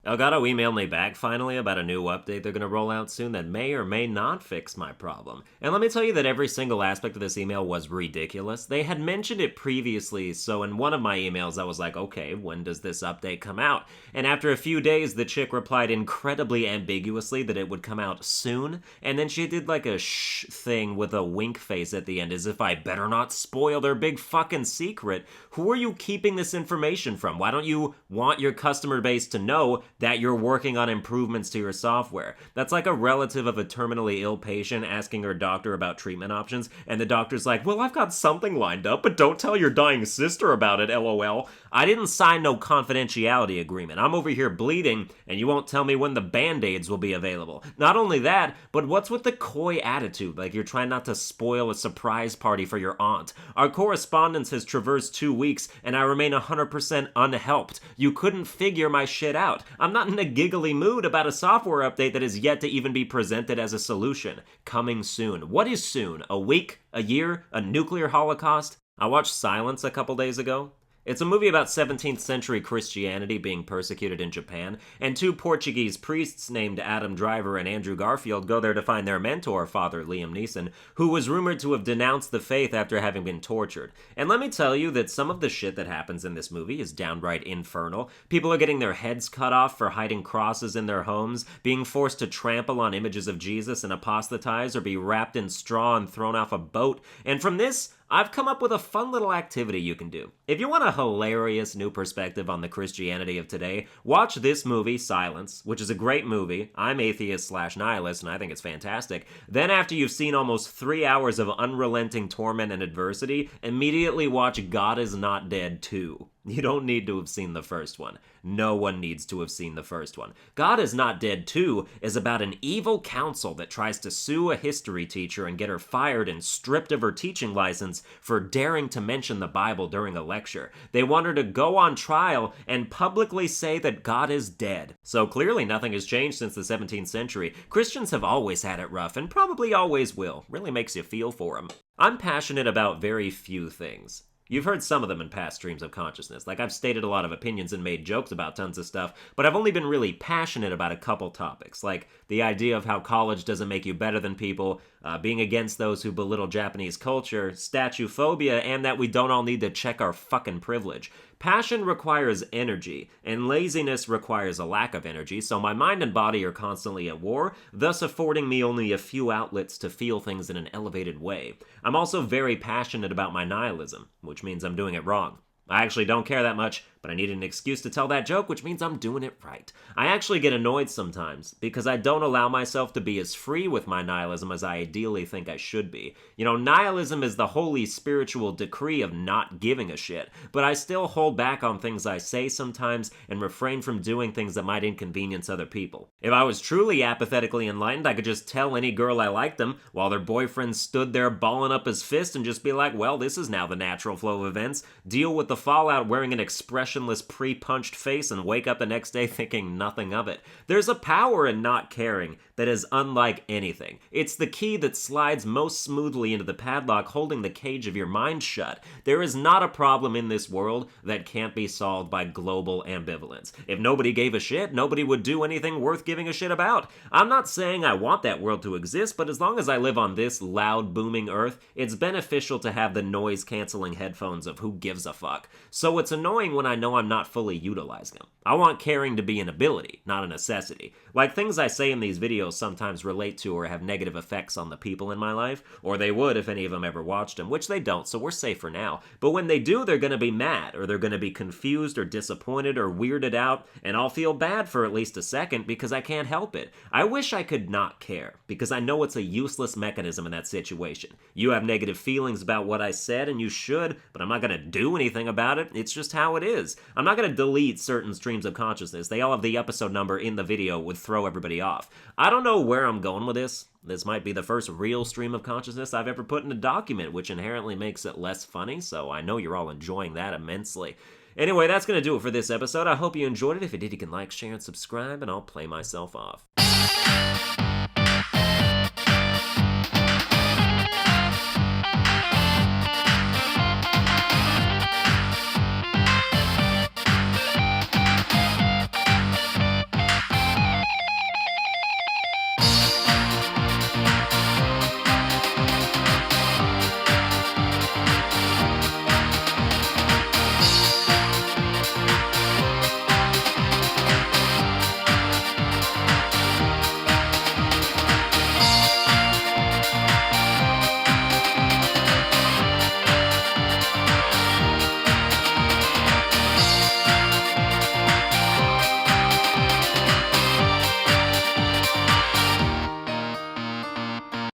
Elgato emailed me back finally about a new update they're going to roll out soon that may or may not fix my problem. And let me tell you that every single aspect of this email was ridiculous. They had mentioned it previously, so in one of my emails I was like, okay, when does this update come out? And after a few days, the chick replied incredibly ambiguously that it would come out soon, and then she did like a shh thing with a wink face at the end as if I better not spoil their big fucking secret. Who are you keeping this information from? Why don't you want your customer base to know that you're working on improvements to your software? That's like a relative of a terminally ill patient asking her doctor about treatment options, and the doctor's like, well, I've got something lined up, but don't tell your dying sister about it, lol. I didn't sign no confidentiality agreement. I'm over here bleeding, and you won't tell me when the Band-Aids will be available. Not only that, but what's with the coy attitude, like you're trying not to spoil a surprise party for your aunt? Our correspondence has traversed 2 weeks, and I remain 100% unhelped. You couldn't figure my shit out. I'm not in a giggly mood about a software update that is yet to even be presented as a solution. Coming soon. What is soon? A week? A year? A nuclear holocaust? I watched Silence a couple days ago. It's a movie about 17th century Christianity being persecuted in Japan, and 2 Portuguese priests named Adam Driver and Andrew Garfield go there to find their mentor, Father Liam Neeson, who was rumored to have denounced the faith after having been tortured. And let me tell you that some of the shit that happens in this movie is downright infernal. People are getting their heads cut off for hiding crosses in their homes, being forced to trample on images of Jesus and apostatize, or be wrapped in straw and thrown off a boat. And from this, I've come up with a fun little activity you can do. If you want a hilarious new perspective on the Christianity of today, watch this movie, Silence, which is a great movie. I'm atheist/nihilist, and I think it's fantastic. Then after you've seen almost 3 hours of unrelenting torment and adversity, immediately watch God Is Not Dead 2. You don't need to have seen the first one. No one needs to have seen the first one. God Is Not Dead 2 is about an evil council that tries to sue a history teacher and get her fired and stripped of her teaching license for daring to mention the Bible during a lecture. They want her to go on trial and publicly say that God is dead. So clearly nothing has changed since the 17th century. Christians have always had it rough and probably always will. Really makes you feel for them. I'm passionate about very few things. You've heard some of them in past streams of consciousness. Like, I've stated a lot of opinions and made jokes about tons of stuff, but I've only been really passionate about a couple topics, like the idea of how college doesn't make you better than people, being against those who belittle Japanese culture, statue phobia, and that we don't all need to check our fucking privilege. Passion requires energy, and laziness requires a lack of energy, so my mind and body are constantly at war, thus affording me only a few outlets to feel things in an elevated way. I'm also very passionate about my nihilism, which means I'm doing it wrong. I actually don't care that much, but I need an excuse to tell that joke, which means I'm doing it right. I actually get annoyed sometimes, because I don't allow myself to be as free with my nihilism as I ideally think I should be. You know, nihilism is the holy spiritual decree of not giving a shit, but I still hold back on things I say sometimes and refrain from doing things that might inconvenience other people. If I was truly apathetically enlightened, I could just tell any girl I liked them, while their boyfriend stood there balling up his fist and just be like, well, this is now the natural flow of events. Deal with the fallout wearing an expressionless pre-punched face and wake up the next day thinking nothing of it. There's a power in not caring that is unlike anything. It's the key that slides most smoothly into the padlock holding the cage of your mind shut. There is not a problem in this world that can't be solved by global ambivalence. If nobody gave a shit, nobody would do anything worth giving a shit about. I'm not saying I want that world to exist, but as long as I live on this loud, booming earth, it's beneficial to have the noise-canceling headphones of who gives a fuck. So it's annoying when I know I'm not fully utilizing them. I want caring to be an ability, not a necessity. Like, things I say in these videos sometimes relate to or have negative effects on the people in my life, or they would if any of them ever watched them, which they don't, so we're safe for now. But when they do, they're gonna be mad, or they're gonna be confused or disappointed or weirded out, and I'll feel bad for at least a second because I can't help it. I wish I could not care, because I know it's a useless mechanism in that situation. You have negative feelings about what I said, and you should, but I'm not gonna do anything about it. It's just how it is. I'm not gonna delete certain streams of consciousness. They all have the episode number in the video, would throw everybody off. I don't know where I'm going with this. This might be the first real stream of consciousness I've ever put in a document, which inherently makes it less funny, so I know you're all enjoying that immensely. Anyway, that's going to do it for this episode. I hope you enjoyed it. If you did, you can like, share, and subscribe, and I'll play myself off.